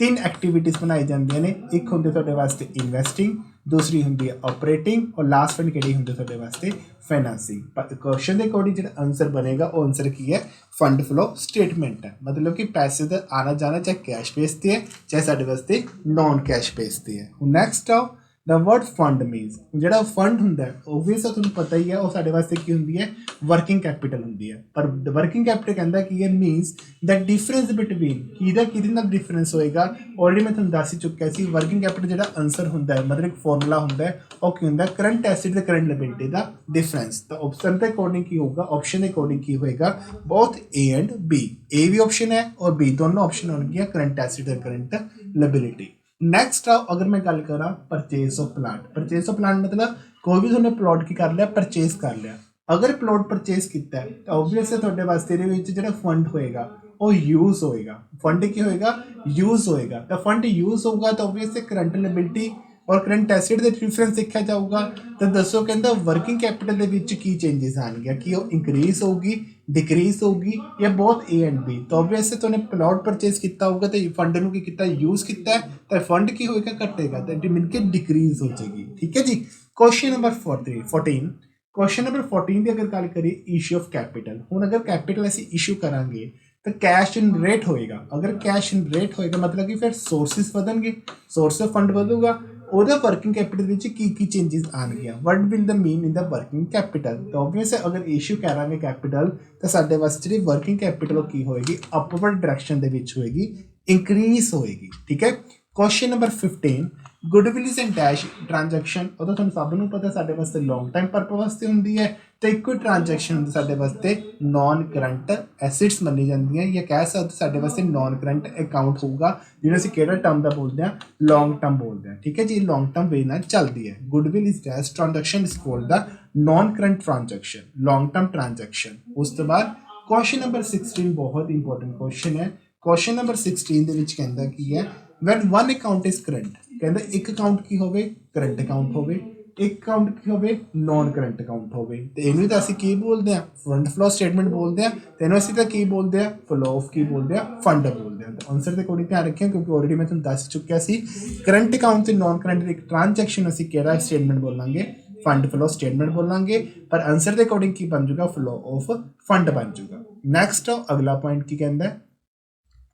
3 ਐਕਟੀਵਿਟੀਜ਼ ਬਣਾਈ ਜਾਂਦੀਆਂ ਨੇ। ਇੱਕ ਹੁੰਦੀ ਤੁਹਾਡੇ ਵਾਸਤੇ ਇਨਵੈਸਟਿੰਗ, ਦੂਸਰੀ ਹੁੰਦੀ ਹੈ ਆਪਰੇਟਿੰਗ, ਔਰ ਲਾਸਟ ਵਨ ਕਿਹੜੀ ਹੁੰਦੀ ਤੁਹਾਡੇ ਵਾਸਤੇ, ਫਾਈਨੈਂਸਿੰਗ। ਪਰ ਕੁਐਸਚਨ ਦੇ ਅਕੋਰਡਿੰਗ ਜਿਹੜਾ ਆਨਸਰ ਬਣੇਗਾ ਉਹ ਆਨਸਰ ਕੀ ਹੈ, ਫੰਡ ਫਲੋ ਸਟੇਟਮੈਂਟ ਹੈ। ਮਤਲਬ ਕਿ ਪੈਸੇ ਦਾ ਆਣਾ ਜਾਣਾ ਚਾਹੇ ਕੈਸ਼ ਬੇਸ ਤੇ ਹੈ ਚਾਹੇ ਸਾਡੇ ਵਾਸਤੇ ਨॉन ਕੈਸ਼ ਬੇਸ ਤੇ ਹੈ। ਹੁਣ ਨੈਕਸਟ ਆਓ ਦਾ ਵਰਡ ਫੰਡ ਮੀਨਸ, ਜਿਹੜਾ ਫੰਡ ਹੁੰਦਾ ਓਬਵੀਅਸ ਤੁਹਾਨੂੰ ਪਤਾ ਹੀ ਹੈ ਉਹ ਸਾਡੇ ਵਾਸਤੇ ਕੀ ਹੁੰਦੀ ਹੈ, ਵਰਕਿੰਗ ਕੈਪੀਟਲ ਹੁੰਦੀ ਹੈ। ਪਰ ਵਰਕਿੰਗ ਕੈਪੀਟਲ ਕਹਿੰਦਾ ਕੀ ਹੈ, ਮੀਨਸ ਦਾ ਡਿਫਰੈਂਸ ਬਿਟਵੀਨ ਕਿਹਦੇ ਨਾਲ ਡਿਫਰੈਂਸ ਹੋਏਗਾ। ਆਲਰੇਡੀ ਮੈਂ ਤੁਹਾਨੂੰ ਦੱਸ ਹੀ ਚੁੱਕਿਆ ਸੀ, ਵਰਕਿੰਗ ਕੈਪੀਟਲ ਜਿਹੜਾ ਆਨਸਰ ਹੁੰਦਾ ਹੈ, ਮਤਲਬ ਇੱਕ ਫਾਰਮੂਲਾ ਹੁੰਦਾ ਹੈ, ਉਹ ਕੀ ਹੁੰਦਾ, ਕਰੰਟ ਐਸਿਡ ਤੇ ਕਰੰਟ ਲਾਇਬਿਲਿਟੀ ਦਾ ਡਿਫਰੈਂਸ। ਤਾਂ ਆਪਸ਼ਨ ਦੇ ਅਕੋਰਡਿੰਗ ਕੀ ਹੋਊਗਾ, ਆਪਸ਼ਨ ਦੇ ਅਕੋਰਡਿੰਗ ਕੀ ਹੋਏਗਾ, both A and B. A ਵੀ ਆਪਸ਼ਨ ਹੈ ਔਰ ਬੀ, ਦੋਨੋਂ ਆਪਸ਼ਨ ਹੋਣਗੀਆਂ ਕਰੰਟ ਐਸਿਡ ਤੇ ਕਰੰਟ ਲਾਇਬਿਲਿਟੀ। ਨੈਕਸਟ ਅਗਰ ਮੈਂ ਗੱਲ ਕਰਾਂ purchase of plant. Purchase of plant ਮਤਲਬ ਕੋਈ ਵੀ ਤੁਹਾਨੂੰ ਪਲਾਟ ਕੀ ਕਰ ਲਿਆ, ਪਰਚੇਸ ਕਰ ਲਿਆ। ਅਗਰ ਪਲਾਟ ਪਰਚੇਸ ਕੀਤਾ ਹੈ ਤਾਂ ਓਬਵੀਅਸਲੀ ਤੁਹਾਡੇ ਵਾਸਤੇ ਇਹਦੇ ਵਿੱਚ ਜਿਹੜਾ ਫੰਡ ਹੋਏਗਾ ਉਹ ਯੂਜ਼ ਹੋਏਗਾ। ਫੰਡ ਕੀ ਹੋਏਗਾ, ਯੂਜ਼ ਹੋਏਗਾ। ਤਾਂ ਫੰਡ ਯੂਜ਼ ਹੋਊਗਾ ਤਾਂ ਓਬਵੀਅਸਲੀ ਕਰੰਟ ਲਾਇਬਿਲਿਟੀ ਔਰ ਕਰੰਟ ਐਸਿਡ ਦੇ ਡਿਫਰੈਂਸ ਦੇਖਿਆ ਜਾਊਗਾ। ਤਾਂ ਦੱਸੋ ਕਹਿੰਦਾ ਵਰਕਿੰਗ ਕੈਪੀਟਲ ਦੇ ਵਿੱਚ ਕੀ ਚੇਂਜਸ ਆਣਗੀਆਂ, ਕੀ ਉਹ ਇੰਕਰੀਜ਼ ਹੋਊਗੀ, ਡਿਕਰੀਜ਼ ਹੋਊਗੀ, ਜਾਂ ਬਹੁਤ ਏ ਐਂਡ ਬੀ। ਤਾਂ ਓਬਵੀਅਸਲੀ ਤੁਹਾਨੂੰ ਪਲਾਟ ਪਰਚੇਸ ਕੀਤਾ ਹੋਊਗਾ ਤੇ ਫੰਡ ਨੂੰ ਕੀ ਕੀਤਾ, ਯੂਜ਼ ਕੀਤਾ, ਤਾਂ ਫੰਡ ਕੀ ਹੋਏਗਾ, ਘਟੇਗਾ, ਤਾਂ ਮਿਲ ਕੇ ਡਿਕਰੀਜ਼ ਹੋ ਜਾਏਗੀ। ਠੀਕ ਹੈ ਜੀ। Question number 14। ਕੁਐਸਚਨ ਨੰਬਰ 14 ਦੀ ਅਗਰ ਗੱਲ ਕਰੀਏ, ਇਸ਼ੂ ਆਫ ਕੈਪੀਟਲ। ਹੁਣ ਅਗਰ ਕੈਪੀਟਲ ਅਸੀਂ ਇਸ਼ੂ ਕਰਾਂਗੇ ਤਾਂ ਕੈਸ਼ ਜਨਰੇਟ ਹੋਏਗਾ। ਅਗਰ ਕੈਸ਼ ਜਨਰੇਟ ਹੋਏਗਾ ਮਤਲਬ ਕਿ ਫਿਰ ਸੋਰਸਿਸ ਵਧਣਗੇ, ਸੋਰਸ ਆਫ ਫੰਡ ਵਧੂਗਾ। ਉਹਦਾ ਵਰਕਿੰਗ ਕੈਪੀਟਲ ਵਿੱਚ ਕੀ ਚੇਂਜਸ ਆਣਗੀਆਂ, what will the mean in the working capital. ਤਾਂ ਓਬਵੀਅਸ ਅਗਰ ਇਸ਼ੂ ਕਰਾਂਗੇ ਕੈਪੀਟਲ ਤਾਂ ਸਾਡੇ ਵਾਸਤੇ ਜਿਹੜੀ ਵਰਕਿੰਗ ਕੈਪੀਟਲ ਉਹ ਕੀ ਹੋਏਗੀ, ਅਪਵਰਡ ਡਾਇਰੈਕਸ਼ਨ ਦੇ ਵਿੱਚ ਹੋਏਗੀ, ਇੰਕਰੀਜ਼ ਹੋਏਗੀ। ਠੀਕ ਹੈ। Question number 15, goodwill is and dash transaction. ਉਹਦਾ ਤੁਹਾਨੂੰ ਸਭ ਨੂੰ ਪਤਾ ਸਾਡੇ ਵਾਸਤੇ ਲੌਂਗ ਟਾਈਮ ਪਰਪਸ ਵਾਸਤੇ ਹੁੰਦੀ ਹੈ, ਤੇ ਇੱਕੋ ਟ੍ਰਾਂਜੈਕਸ਼ਨ ਹੁੰਦੀ ਸਾਡੇ ਵਾਸਤੇ ਨॉन ਕਰੰਟ ਐਸਿਡਸ ਮੰਨੀ ਜਾਂਦੀਆਂ, ਜਾਂ ਕਹਿ ਸਕਦੇ ਸਾਡੇ ਵਾਸਤੇ ਨॉन ਕਰੰਟ ਅਕਾਊਂਟ ਹੋਊਗਾ, ਜਿਹਨੂੰ ਅਸੀਂ ਕਿਹੜਾ ਟਰਮ ਦਾ ਬੋਲਦੇ ਹਾਂ, ਲੌਂਗ ਟਰਮ ਬੋਲਦੇ ਹਾਂ। ਠੀਕ ਹੈ ਜੀ, ਲੌਂਗ ਟਰਮ ਵੇ ਨਾਲ ਚੱਲਦੀ ਹੈ। Goodwill is dash transaction is called the non current transaction, long term transaction. ਉਸ ਤੋਂ ਬਾਅਦ ਕੁਐਸਚਨ ਨੰਬਰ 16 ਬਹੁਤ ਇੰਪੋਰਟੈਂਟ ਕੁਐਸਚਨ ਹੈ। ਕੁਐਸਚਨ ਨੰਬਰ 16 ਦੇ ਵਿੱਚ ਕਹਿੰਦਾ ਕੀ ਹੈ, when one account is current. ਕਹਿੰਦਾ ਇੱਕ ਅਕਾਊਂਟ ਕੀ ਹੋਵੇ, ਕਰੰਟ ਅਕਾਊਂਟ ਹੋਵੇ, ਇੱਕ ਅਕਾਊਂਟ ਕੀ ਹੋਵੇ, ਨॉन ਕਰੰਟ ਅਕਾਊਂਟ ਹੋਵੇ। ਤੇ ਇਹਨੂੰ ਤਾਂ ਅਸੀਂ ਕੀ ਬੋਲਦੇ ਹਾਂ, ਫੰਡ ਫਲੋ ਸਟੇਟਮੈਂਟ ਬੋਲਦੇ ਹਾਂ। ਤੇ ਇਹਨੂੰ ਅਸੀਂ ਤਾਂ ਕੀ ਬੋਲਦੇ ਹਾਂ, ਫਲੋ ਆਫ ਕੀ ਬੋਲਦੇ ਹਾਂ, ਫੰਡ ਬੋਲਦੇ ਹਾਂ। ਤਾਂ ਆਨਸਰ ਦੇ ਅਕੋਰਡਿੰਗ ਧਿਆਨ ਰੱਖਿਆ, ਕਿਉਂਕਿ ਆਲਰੇਡੀ ਮੈਂ ਤੁਹਾਨੂੰ ਦੱਸ ਚੁੱਕਿਆ ਸੀ, ਕਰੰਟ ਅਕਾਊਂਟ ਤੇ ਨॉन ਕਰੰਟ ਦੀ ਇੱਕ ਟ੍ਰਾਂਜੈਕਸ਼ਨ ਅਸੀਂ ਕਿਹੜਾ ਸਟੇਟਮੈਂਟ ਬੋਲਾਂਗੇ, ਫੰਡ ਫਲੋ ਸਟੇਟਮੈਂਟ ਬੋਲਾਂਗੇ। ਪਰ ਆਨਸਰ ਦੇ ਅਕੋਰਡਿੰਗ ਕੀ ਬਣ ਜਾਊਗਾ, ਫਲੋ ਆਫ ਫੰਡ ਬਣ ਜਾਊਗਾ। ਨੈਕਸਟ ਅਗਲਾ ਪੁਆਇੰਟ ਕੀ ਕਹਿੰਦਾ,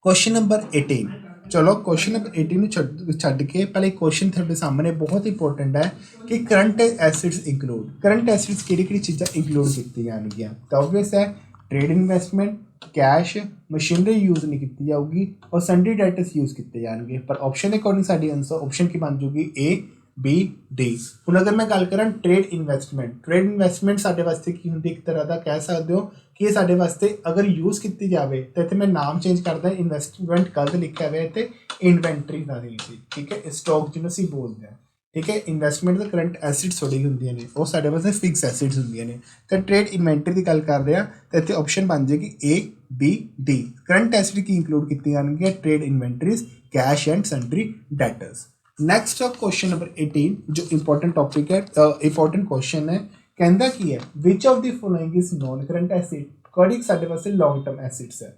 ਕੁਐਸਚਨ ਨੰਬਰ 18। ਚਲੋ ਕੁਐਸਚਨ ਨੰਬਰ 18 ਨੂੰ ਛੱਡ ਕੇ ਪਹਿਲੇ ਕੁਐਸਚਨ ਤੁਹਾਡੇ ਸਾਹਮਣੇ ਬਹੁਤ ਇੰਪੋਰਟੈਂਟ ਹੈ ਕਿ current acids include, current acids ਕਿਹੜੀ ਕਿਹੜੀ ਚੀਜ਼ਾਂ ਇੰਕਲੂਡ ਕੀਤੀਆਂ ਜਾਣਗੀਆਂ। ਤਾਂ ਓਬਵੀਅਸ ਹੈ trade investment, cash, machinery use ਨਹੀਂ ਕੀਤੀ ਜਾਊਗੀ, ਔਰ ਸੰਡਰੀ ਡੈਟਸ ਯੂਜ਼ ਕੀਤੇ ਜਾਣਗੇ। ਪਰ ਆਪਸ਼ਨ ਦੇ ਅਕੋਰਡਿੰਗ ਸਾਡੀ ਆਨਸਰ ਆਪਸ਼ਨ ਕੀ ਬਣ ਜੂਗੀ, ਏ ਬੀ ਡੀ। ਹੁਣ ਅਗਰ ਮੈਂ ਗੱਲ ਕਰਾਂ ਟ੍ਰੇਡ ਇਨਵੈਸਟਮੈਂਟ, ਟ੍ਰੇਡ ਇਨਵੈਸਟਮੈਂਟ ਸਾਡੇ ਵਾਸਤੇ ਕੀ ਹੁੰਦੀ, ਇੱਕ ਤਰ੍ਹਾਂ ਦਾ ਕਹਿ ਸਕਦੇ ਹੋ ਕਿ ਇਹ ਸਾਡੇ ਵਾਸਤੇ ਅਗਰ ਯੂਜ਼ ਕੀਤੀ ਜਾਵੇ ਤਾਂ ਇੱਥੇ ਮੈਂ ਨਾਮ ਚੇਂਜ ਕਰਦਾ, ਇਨਵੈਸਟਮੈਂਟ ਗਲਤ ਲਿਖਿਆ ਹੋਇਆ ਤੇ ਇਨਵੈਂਟਰੀ ਦਾ ਨਹੀਂ ਸੀ। ਠੀਕ ਹੈ, ਸਟਾਕ ਜਿਹਨੂੰ ਅਸੀਂ ਬੋਲਦੇ ਹਾਂ। ਠੀਕ ਹੈ, ਇਨਵੈਸਟਮੈਂਟ ਦਾ ਕਰੰਟ ਐਸਿਡਸ ਥੋੜੀ ਹੁੰਦੀਆਂ ਨੇ, ਉਹ ਸਾਡੇ ਵਾਸਤੇ ਫਿਕਸ ਐਸਿਡਸ ਹੁੰਦੀਆਂ ਨੇ। ਤਾਂ ਟ੍ਰੇਡ ਇਨਵੈਂਟਰੀ ਦੀ ਗੱਲ ਕਰ ਰਹੇ ਹਾਂ ਤਾਂ ਇੱਥੇ ਆਪਸ਼ਨ ਬਣ ਜਾਏਗੀ A B D. Current asset ਕੀ ਇੰਕਲੂਡ ਕੀਤੀਆਂ ਜਾਣਗੀਆਂ, trade inventories, cash and sundry debtors. Next question number 18 ਜੋ ਇੰਪੋਰਟੈਂਟ ਟੌਪਿਕ ਹੈ, ਇੰਪੋਰਟੈਂਟ ਕੁਐਸਚਨ ਹੈ। ਕਹਿੰਦਾ ਕੀ ਹੈ, which of the following is non current asset. ਕਿਹੜੀ ਸਾਡੇ ਵਾਸਤੇ ਲੌਂਗ ਟਰਮ ਐਸਿਡਸ ਹੈ,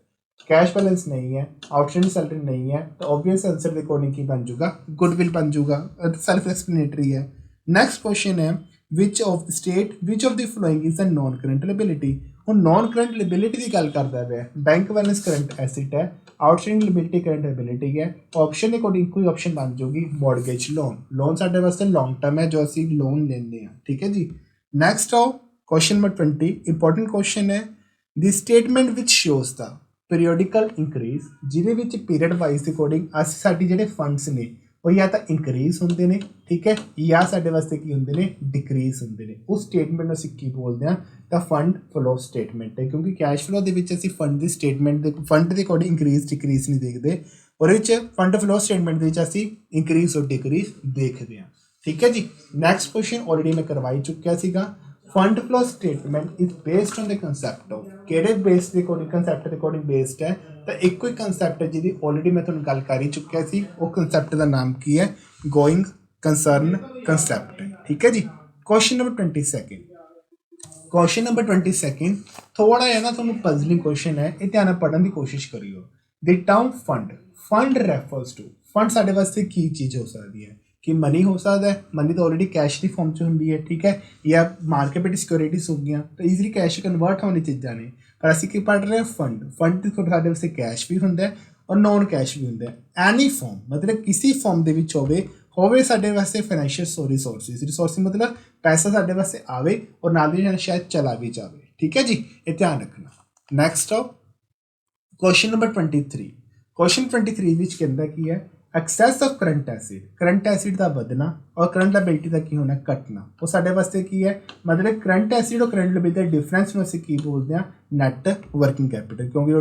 ਕੈਸ਼ ਬੈਲੈਂਸ ਨਹੀਂ ਹੈ, ਆਊਟਸਟੈਂਡਿੰਗ ਸੈਲਰੀ ਨਹੀਂ ਹੈ। ਤਾਂ ਓਬਵੀਅਸ ਆਨਸਰ ਦੇ ਅਕੋਰਡਿੰਗ ਕੀ ਬਣ ਜਾਊਗਾ, ਗੁੱਡਵਿਲ ਬਣ ਜਾਊਗਾ। ਸੈਲਫ ਐਕਸਪਲੇਨੇਟਰੀ ਹੈ। ਨੈਕਸਟ ਕੁਐਸਚਨ ਹੈ, which of the following is a non current liability. ਹੁਣ ਨॉन ਕਰੰਟ ਲਾਇਬਿਲਿਟੀ ਦੀ ਗੱਲ ਕਰਦਾ ਪਿਆ, ਬੈਂਕ ਬੈਲੈਂਸ ਕਰੰਟ ਐਸਿਡ ਹੈ, ਆਊਟਸਟੈਂਡਿੰਗ ਲਾਇਬਿਲਿਟੀ ਕਰੰਟ ਲਾਇਬਿਲਿਟੀ ਹੈ। ਆਪਸ਼ਨ ਦੇ ਅਕੋਰਡਿੰਗ ਕੋਈ ਆਪਸ਼ਨ ਬਣ ਜਾਊਗੀ ਮੌਰਗੇਜ ਲੋਨ। ਲੋਨ ਸਾਡੇ ਵਾਸਤੇ ਲੌਂਗ ਟਰਮ ਹੈ ਜੋ ਅਸੀਂ ਲੋਨ ਲੈਂਦੇ ਹਾਂ। ਠੀਕ ਹੈ ਜੀ। ਨੈਕਸਟ ਆਓ ਕੁਐਸਚਨ ਨੰਬਰ 20, ਇੰਪੋਰਟੈਂਟ ਕੁਐਸਚਨ ਹੈ, ਦੀ ਸਟੇਟਮੈਂਟ ਵਿਚ ਸ਼ੋਜ਼ ਦਾ ਪੀਰੀਓਡਿਕਲ ਇੰਕਰੀਜ਼, ਜਿਹਦੇ ਵਿੱਚ ਪੀਰੀਅਡ ਵਾਈਜ਼ ਦੇ ਅਕੋਰਡਿੰਗ ਅਸੀਂ ਸਾਡੀ ਜਿਹੜੇ ਫੰਡਸ ਨੇ ਉਹ ਜਾਂ ਤਾਂ ਇਨਕਰੀਜ਼ ਹੁੰਦੇ ਨੇ, ਠੀਕ ਹੈ, ਜਾਂ ਸਾਡੇ ਵਾਸਤੇ ਕੀ ਹੁੰਦੇ ਨੇ, ਡਿਕਰੀਜ਼ ਹੁੰਦੇ ਨੇ। ਉਸ ਸਟੇਟਮੈਂਟ ਨੂੰ ਅਸੀਂ ਕੀ ਬੋਲਦੇ ਹਾਂ, ਤਾਂ ਫੰਡ ਫਲੋ ਸਟੇਟਮੈਂਟ ਹੈ। ਕਿਉਂਕਿ ਕੈਸ਼ ਫਲੋ ਦੇ ਵਿੱਚ ਅਸੀਂ ਫੰਡ ਦੀ ਸਟੇਟਮੈਂਟ ਦੇ ਫੰਡ ਦੇ ਅਕੋਰਡਿੰਗ ਇੰਕਰੀਜ਼ ਡਿਕਰੀਜ਼ ਨਹੀਂ ਦੇਖਦੇ, ਉਹਦੇ ਵਿੱਚ ਫੰਡ ਫਲੋ ਸਟੇਟਮੈਂਟ ਦੇ ਵਿੱਚ ਅਸੀਂ ਇੰਕਰੀਜ਼ ਔਰ ਡਿਕਰੀਜ਼ ਦੇਖਦੇ ਹਾਂ, ਠੀਕ ਹੈ ਜੀ। ਨੈਕਸਟ ਕੁਐਸਚਨ ਆਲਰੇਡੀ ਮੈਂ ਕਰਵਾ ਹੀ ਚੁੱਕਿਆ ਸੀਗਾ। Fund flow statement is based on the concept of किहड़े बेस के अकॉर्डिंग कंसैप्ट के अकॉर्डिंग बेस्ड है, तो एक ही कंसैप्ट है जिहदी ऑलरेडी मैं तुहानूं गल कर ही चुकिया सी। वो कंसैप्ट का नाम की है, गोइंग कंसर्न कंसैप्ट, ठीक है जी। क्वेश्चन नंबर 22 क्वेश्चन नंबर 22 थोड़ा जिहा ना तुहानूं पजलिंग क्वेश्चन है, ये ध्यान नाल पढ़न की कोशिश करियो। The term fund, fund refers to, fund साडे वास्ते की चीज़ हो सकती है कि मनी हो सकता है, मनी तो ऑलरेडी कैश की फॉर्म च होंगी है, ठीक है, या मार्केट में सिक्योरिटीज हो गई तो ईजिली कैश कन्वर्ट होने चीज़ा ने। पर असीं की पढ़ रहे हैं फंड, फंड साडे वास्ते कैश भी होंदा है और नॉन कैश भी होंदा है। एनी फॉर्म मतलब किसी फॉर्म दे विच होवे साडे वास्ते फाइनैशियल रिसोर्सिस, रिसोर्सिस मतलब पैसा साडे वास्ते आवे और नाल दी नाल शायद चला भी जाए, ठीक है जी, ये ध्यान रखना। नैक्सट आओ क्वेश्चन नंबर 23। क्वेश्चन 23 विच कहंदा की है, एक्सैस ऑफ करंट एसिड का बढ़ना और करंट लायबिलिटी का की होना घटना। वो साढ़े वास्ते की है, मतलब करंट एसिड और करंट लायबिलिटी का डिफरेंस में असीं की बोलते हैं, नैट वर्किंग कैपिटल। क्योंकि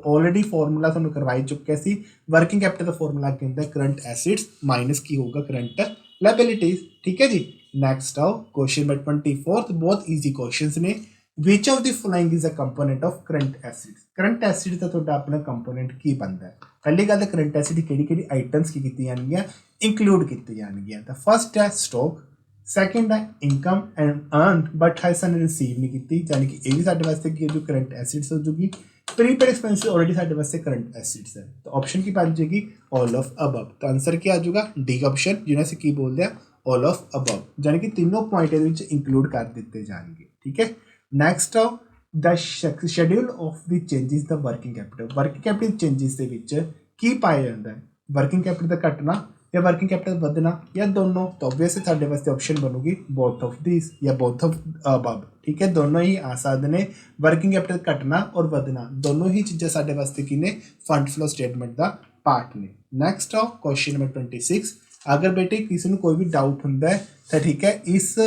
ऑलरेडी फॉर्मूला तुहानूं करवाई चुकिया सी, वर्किंग कैपिटल का फॉर्मूला की होंदा करंट एसिड्स माइनस की होगा करंट लायबिलिटीज, ठीक है जी। नैक्सट आओ क्वेश्चन नंबर 24, बहुत ईजी क्वेश्चन ने। विच of the following is a component of current acid, current acid का तुहाडा अपना कंपोनेंट की बनता है। पहली गल करंट एसिड किहड़ी आइटम्स की जाएंगियां, इंक्लूड की जाएंगियां। तो फर्स्ट है स्टॉक, सैकेंड है income and earn but has been receive नहीं की, यानी कि ये भी साडे वास्ते की जो करंट एसिड्स हो जूगी। प्रीपेड एक्सपेंसिव ऑलरेडी साडे वास्ते करंट एसिड्स है, तो ऑप्शन की बन जाएगी ऑल ऑफ अबव। तो आंसर क्या आ जाएगा, डी ऑप्शन, जिन्हें असीं की बोलते हैं ऑल ऑफ अबव, यानी कि तीनों पॉइंट इंक्लूड कर दिए जाएंगे, ठीक है। नैक्सट आओ the schedule of the changes the working capital, working capital changes के विच की पाया जाता है, वर्किंग कैपिटल का घटना या वर्किंग कैपिटल बढ़ना या दोनों। तो ऑब्वियसली साडे वास्ते ऑप्शन बनूगी बोथ ऑफ दिस या बोथ ऑफ अबव, ठीक है, दोनों ही आ सकते हैं। वर्किंग कैपिटल घटना और बढ़ना दोनों ही चीज़ें साडे वास्ते की ने फंड फ्लो स्टेटमेंट का पार्ट ने। नैक्सट आओ क्वेश्चन नंबर 26। अगर बेटे किसी को कोई भी डाउट होंदा है तो ठीक है, इस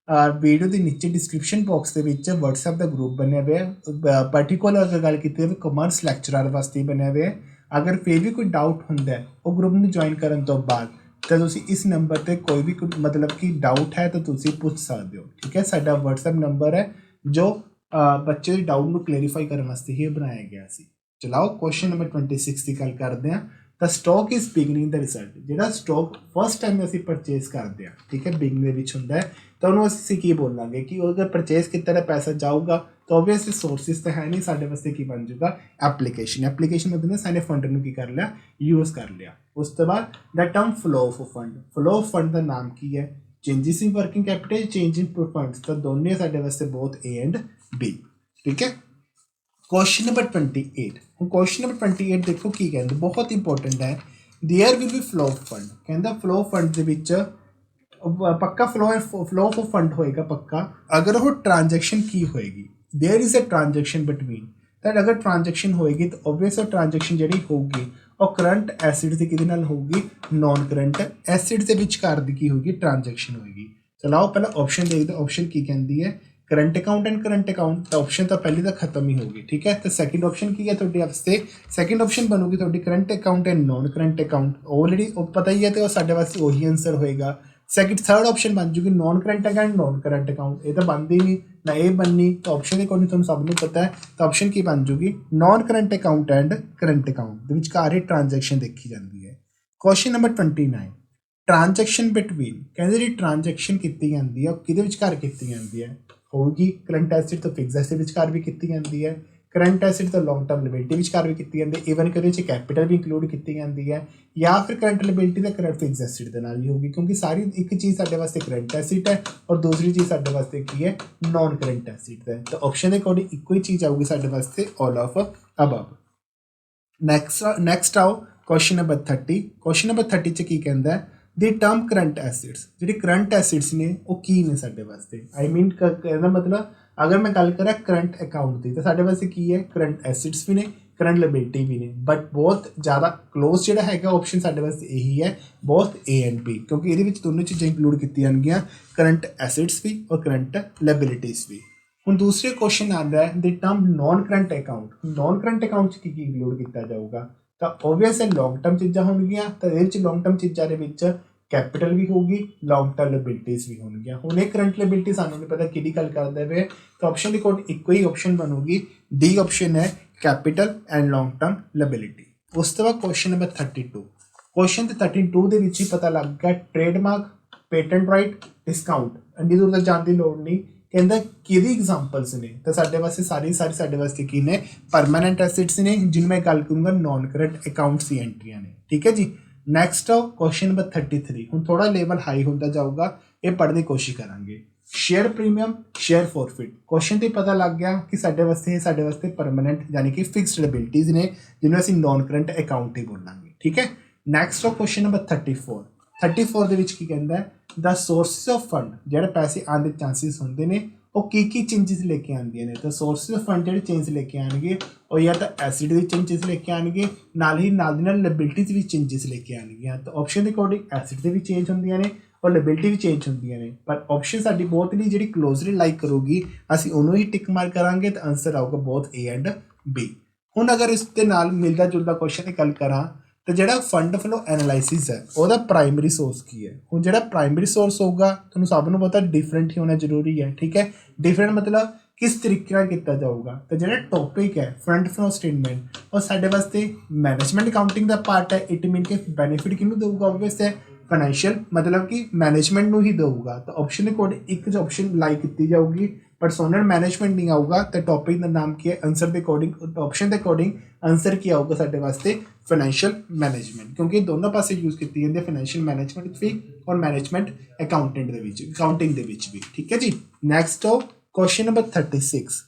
वीडियो के नीचे डिस्क्रिप्शन बॉक्स के व्हाट्सएप का ग्रुप बनया हुआ है, पर्टिकुलर अगर गल की कॉमर्स लैक्चरर वास्ते बनया हुआ है। अगर फिर भी कोई डाउट होंदा है वो ग्रुप में ज्वाइन करने तो बाद तो तुसी इस नंबर पर कोई भी मतलब कि डाउट है तो तुसी पूछ सकते हो, ठीक है। साडा व्हाट्सएप नंबर है जो बच्चे के डाउट को क्लैरीफाई करने वास्ते ही बनाया गया सी। चलाओ क्वेश्चन नंबर 26 की गल करते हैं। The stock is beginning the result, जो स्टॉक फर्स्ट टाइम असीं परचेज करते हैं, ठीक है, बिगनिंग होंदा है, तो उन्होंने असीं की बोलांगे कि अगर परचेज किया पैसा जाऊगा तो ओबवियसली सोर्सिस तो है नहीं, साडे वास्ते की बन जाऊगा एप्लीकेशन। एप्लीकेशन मतलब सारे फंड में की कर लिया, यूज़ कर लिया। उस तो बाद the term flow of fund, flow of fund का नाम की है, changes in working capital, change in funds, तो दोनों साडे वास्ते बोथ ए एंड बी, ठीक है। Question number 28। हम क्वेश्चन नंबर 28 देखो की कहते, बहुत इंपॉर्टेंट है। There will be flow of fund, कहता फ्लो ऑफ फंड के विच पक्का फ्लो ऑफ फंड होएगा पक्का अगर वो ट्रांजैक्शन की होएगी। There is a transaction between, that अगर ट्रांजैक्शन होएगी तो ओबवियस वो ट्रांजैक्शन जी होगी और करंट एसिड से कि होगी, नॉन करंट एसिड के विचकार की होगी ट्रांजैक्शन होएगी। चलाओ पहले ऑप्शन देखते, ऑप्शन की कहती है current account and current account, तो ऑप्शन तो पहली तो खत्म ही होगी, ठीक है। तो सैकेंड ऑप्शन की है थोड़ी वास्ते, सैकेंड ऑप्शन बनूगी थोड़ी current account and non current account, already पता ही है तो साढ़े वास्ते वही आंसर होएगा। सैकेंड थर्ड ऑप्शन बन जूगी non current account non current account, ये तो बनती नहीं ना ये बननी, तो ऑप्शन के अकॉर्डिंग तुम सबको पता है, तो ऑप्शन की बन जूगी non current account and current account विचकार ही ट्रांजैक्शन देखी जाती है। Question number 29। ट्रांजैक्शन बिटवीन, कहते जी ट्रांजैक्शन की जाती है कि विचकार की जाती है, होगी करंट एसिड तो फिक्स एसिड विचकार भी की जाती है, करंट एसिड तो लॉन्ग टर्म लिबिलिटी विचकार भी की जाती है, ईवन कि कैपिटल भी इंक्लूड की जाती है, या फिर करंट लिबिलिटी तो करंट फिक्स एसिड के नाल ही होगी, क्योंकि सारी एक चीज़ साढ़े वास्ते करंट एसिड है और दूसरी चीज़ साढ़े वास्ते की है नॉन करंट एसिड है। तो ऑप्शन के अकॉर्डिंग एक ही चीज़ आऊगी साढ़े वास्ते ऑल ऑफ अबव। नैक्सट आओ क्वेश्चन नंबर 30। क्वेश्चन नंबर 30 की कहता है द टर्म करंट एसिड्स, जी करंट एसिड्स ने वो की ने साढ़े वास्ते, आई मीन कहना मतलब अगर मैं गल करा करंट अकाउंट की तो साढ़े वास्ते की है करंट एसिड्स भी ने, करंट लायबिलिटी भी ने, बट बहुत ज़्यादा क्लोज जिहड़ा हैगा ऑप्शन साडे वास्ते यही है, बोथ ए एंड बी, क्योंकि ये दोनों चीज़ें इंक्लूड की जाएंगियां, करंट एसिड्स भी और करंट लायबिलिटीज़ भी। हुण दूसरे क्वेश्चन आता है the term non current account. Non current account की इंक्लूड किया जाऊगा, तो ओबवियस है लॉन्ग टर्म चीज़ां होणगियां, तो ये लॉन्ग टर्म चीज़ों के विच कैपिटल भी होगी, लॉन्ग टर्म लायबिलिटीज़ भी होणगियां। हुण ये करंट लायबिलिटी सानूं नहीं पता किहड़ी गल करदे पए, तो ऑप्शन की कोड एक ही ऑप्शन बनूगी, डी ऑप्शन है capital and long term liability. उस तो बाद क्वेश्चन नंबर 32। क्वेश्चन 32 दे विच ही पता लग गया ट्रेडमार्क, पेटेंट राइट, डिस्काउंट, इन्नी दूर तक जाने की लोड़ नहीं, कहता किहदी एग्जाम्पल्स ने, तो साडे वास्ते सारी साडे वास्ते की ने परमानेंट एसिड्स ने, जिन मैं गल करूँगा नॉन करंट अकाउंट्स की एंट्रियां ने, ठीक है जी। नैक्सट आओ क्वेश्चन नंबर 33। हुण थोड़ा लेवल हाई होता जाऊगा, ये पढ़ने की कोशिश करांगे। Share premium, share forfeit, question तो पता लग गया कि साडे वास्ते परमानेंट यानी कि फिक्सड लायबिलिटीज़ ने, जिन्होंने असीं नॉन करंट अकाउंट ही बोलांगे, ठीक है। नैक्सट आओ क्वेश्चन नंबर 34। 34 ਦੇ ਵਿੱਚ ਕੀ ਕਹਿੰਦਾ ਹੈ द सोर्सिस ऑफ फंड, ਜਿਹੜੇ ਪੈਸੇ ਆਉਣ ਦੇ ਚਾਂਸਿਸ ਹੁੰਦੇ ਨੇ ਉਹ ਕੀ ਚੇਂਜਸ ਲੈ ਕੇ ਆਉਂਦੀਆਂ ਨੇ। ਤਾਂ ਸੋਰਸਿਸ ਆਫ ਫੰਡ ਜਿਹੜੇ ਚੇਂਜ ਲੈ ਕੇ ਆਣਗੇ ਉਹ ਜਾਂ ਤਾਂ ਐਸਿਡ ਵਿੱਚ ਚੇਂਜਸ ਲੈ ਕੇ ਆਣਗੇ, ਨਾਲ ਦੀ ਨਾਲ ਲਾਇਬਿਲਿਟੀਜ਼ ਵਿੱਚ ਚੇਂਜਸ ਲੈ ਕੇ ਆਣਗੀਆਂ। ਤਾਂ ਆਪਸ਼ਨ ਦੇ ਅਕੋਰਡਿੰਗ ਐਸਿਡ ਦੇ ਵੀ ਚੇਂਜ ਹੁੰਦੀਆਂ ਨੇ और लायबिलिटी भी चेंज होंदियां ने, पर ऑप्शन साडी बहुत ही जिहड़ी क्लोजली लाइक करूगी असीं उहनूं ही टिक मार करांगे, तो आंसर आऊगा बोथ ए एंड बी। हुण अगर इस दे नाल मिलदा जुलदा क्वेश्चन की गल करां तो जिहड़ा फंड फ्लो एनालाइसिस है ਉਹਦਾ प्राइमरी सोर्स की है। हुण जिहड़ा प्राइमरी सोर्स होगा तुहानूं सब नूं पता डिफरेंट ही होना जरूरी है, ठीक है। डिफरेंट मतलब किस तरीके नाल कीता जाऊगा, तो जिहड़ा टॉपिक है फंड फ्लो स्टेटमेंट और साडे वास्ते मैनेजमेंट अकाउंटिंग का पार्ट है। इट मीन के बेनीफिट किहनूं देऊगा, ऑब्वियस है फाइनैशियल मतलब कि मैनेजमेंट नूं ही देऊगा। तो ऑप्शन के कोड एक जो ऑप्शन लाइक की जाऊगी, परसोनल मैनेजमेंट नहीं आऊगा। तो टॉपिक का नाम की है आंसर के अकॉर्डिंग, ऑप्शन के अकॉर्डिंग आंसर की आऊगा साडे वास्ते फाइनैशियल मैनेजमेंट, क्योंकि दोनों पासे यूज की जाती है फाइनैशियल मैनेजमेंट भी और मैनेजमेंट अकाउंटेंट अकाउंटिंग भी, ठीक है जी। नैक्सट आओ question number 36।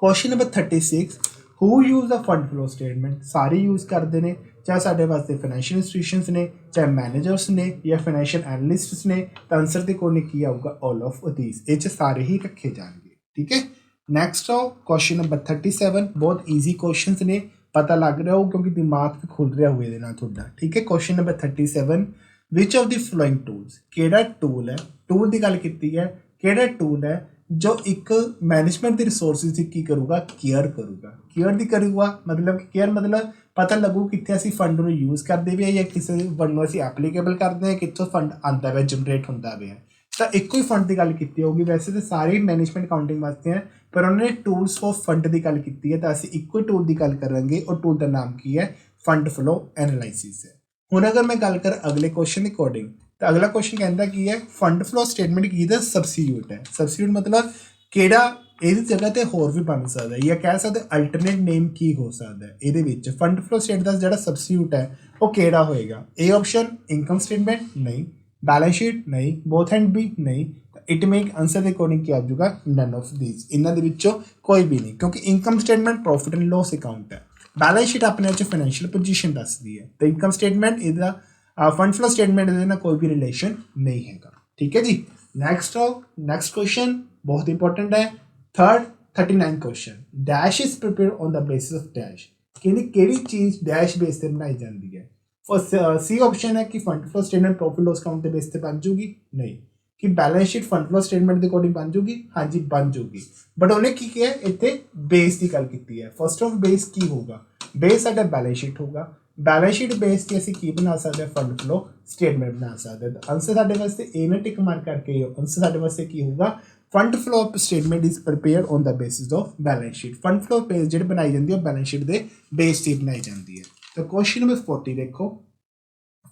Question number 36 who use the fund flow statement, सारे यूज करते हैं, चाहे साढ़े वास्ते फाइनैशियल इंस्टीट्यूशंस ने, चाहे मैनेजर्स ने या फाइनैशियल एनालिस्ट्स ने। तो आंसर के कोने की आऊगा ऑल ऑफ दीज, ये सारे ही रखे जाएंगे, ठीक है। नैक्सट आओ क्वेश्चन नंबर 37। बहुत ईजी क्वेश्चन ने, पता लग रहा हो क्योंकि दिमाग भी खुल रहा हो ये थोड़ा, ठीक है। Question number 37 which of the flowing tools, केड़ा टूल है, टूल की गल की है, केड़ा टूल है जो एक मैनेजमेंट के रिसोर्सिस की करूँगा, केयर करूँगा। केयर की करूँगा मतलब केयर मतलब पता लगू कितने असीं फंड में यूज़ करते भी है या किसी फंड असीं एप्लीकेबल करते हैं, कितों फंड आता है जनरेट होता है। तो एक ही फंड की गल की होगी, वैसे तो सारे मैनेजमेंट अकाउंटिंग वास्ते हैं, पर उन्होंने टूल्स फॉर फंड की गल की है। तो असीं एक ही टूल की गल करांगे और टूल का नाम की है फंड फ्लो एनालाइसिस है। हुण अगर मैं गल कर अगले क्वेश्चन के अकॉर्डिंग, तो अगला क्वेश्चन कहता की है फंड फ्लो स्टेटमेंट की सबस्टिट्यूट है। सबस्टिट्यूट मतलब केड़ा ਇਹਦੀ जगह ਤੇ ਹੋਰ भी बन सकता है, या कह सकते अल्टरनेट नेम की हो सकता है। ਇਹਦੇ ਵਿੱਚ फंड फ्लो स्टेट ਦਾ ਜਿਹੜਾ सबस्टिट्यूट है वो केड़ा होएगा। ए ऑप्शन इनकम स्टेटमेंट नहीं, बैलेंस शीट नहीं, बोथ एंड बी नहीं। इट मेक आंसर के अकॉर्डिंग क्या आजूगा नन ऑफ दीज, इन्हां दे विचों कोई भी नहीं, क्योंकि income statement profit and loss account है, बैलेंस शीट अपने आप फाइनैशियल पोजीशन दसदी है। तो इनकम स्टेटमेंट इसका फंड फ्लो स्टेटमेंट के कोई भी रिलेशन नहीं है, ठीक है जी। नैक्सट आओ नेक्स्ट क्वेश्चन बहुत इंपॉर्टेंट है। Third 39 question, dash is prepare on the basis of dash, कि चीज़ डैश बेस पर बनाई जाती है। फर्स्ट सी ऑप्शन है कि fund flow statement profit loss account के बेस पर बन जूगी, नहीं। कि balance sheet fund flow statement के अकॉर्डिंग बन जूगी, हाँ जी बन जूगी, बट उन्हें की किया इतने बेस की गल की है। फर्स्ट ऑफ बेस की होगा, बेस साडा बैलेंस शीट होगा, बैलेंस शीट बेस की असीं की बना सकते हैं फंड फ्लो स्टेटमेंट बना सकते हैं। तो आंसर साडे वास्ते ए ने टिक मार करके आंसर साडे वास्ते की होगा fund flow statement is prepare on the basis of balance sheet. Fund flow page जो बनाई जाती है बैलेंस शीट के बेस से बनाई जाती है। तो क्वेश्चन नंबर 40 देखो,